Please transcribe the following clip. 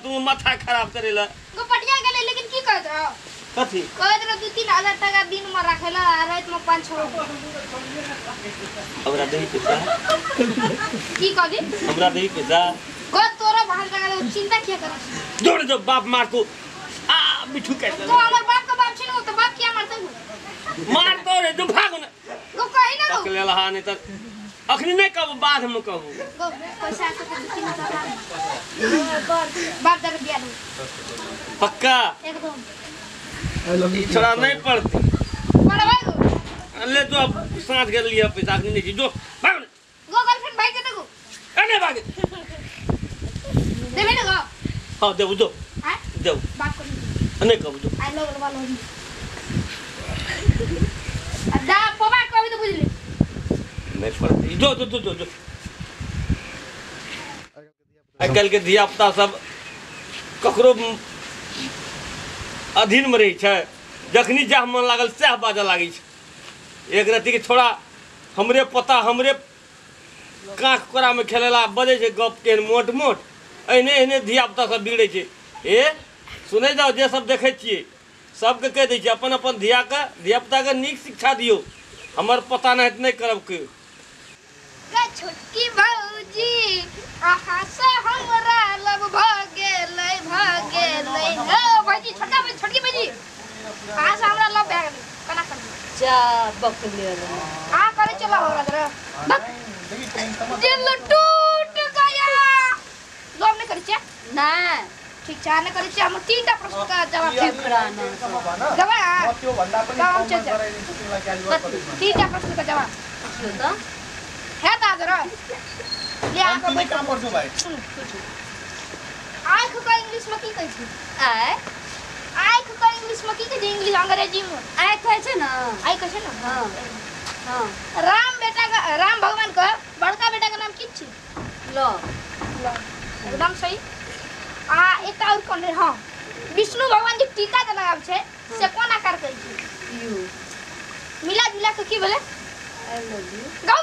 तू माथा खराब करेला गोपटिया गेले लेकिन की कहत रहो कथी कहत रहो 2-3 हजार टका दिन में रखेला रात में 5-6 हमरा दही पैसा की कहली हमरा दही पैसा गो तोरा भान लगा चिंता क्या कर जोड़ जो बाप मार को आ मिठू कह तो हमर बाप का बाप छिनो तो बाप क्या मारता है मार तो रे तू भाग ना गो कहि ना तक ले लहा नहीं त अखनी नहीं कहब बाद में कहू गो पैसा के 2-3 बाप दर दिया दो पक्का एकदम छोड़ा नहीं पड़ती पड़वा गो ले तो अब सांझ कर लिया पैसा अखनी नहीं जो भाग गो गर्लफ्रेंड भाई के दो अरे भाग देबे ना गो हां दे दो हां दो बात कर नहीं कहब दो आई लव वाला अदा पवा कभी तो बुझली नहीं पड़ती जो जो जो जो आजकल के धिया पुता सब ककरो अधीन में रही है जखनी जहाँ मन लागल सह बाजऽ लागी है एक रत्ती के छोड़ा हमरे पता हमरे काँख कोरा में खेलेला बजे छै गप के मोट मोट एहने एहने धिया पुता सब बिगड़े छै ए सुने जाओ जे सब देखे छिए सबके कह दै छियै अपन अपन धिया पुता के नीक शिक्षा दियो हमर पता नहीं करब के छोटकी भौजी आहा से हमरा लब भागेलै हो भौजी छोटकी भौजी आहा से हमरा लब भागेलै कना कर जा बकले आ करे चला हमरा रे दिल टूट गया लब नहीं करे छ ना ठीक छ न करे छ हम 3टा प्रश्न का जवाब ठेकराना जवाब त्यो भन्दा पनि कम छ 3टा प्रश्न का जवाब पूछो तो है दादर ले आके बैठ काम गर्छु भाइ आँख का इंग्लिश में की कहै छी आय आँख का इंग्लिश में की कहै छी इंग्लिश अंग्रेजी में आय कहै छै ना आई कहै छै ना हां हां राम भगवान का बड़का बेटा का नाम की छी लो एकदम सही एक और कोन रे हां विष्णु भगवान जी टीका देना आब छै से कोन आकार कहै छी यू मिला जुला के की भेले आई लव यू गाउ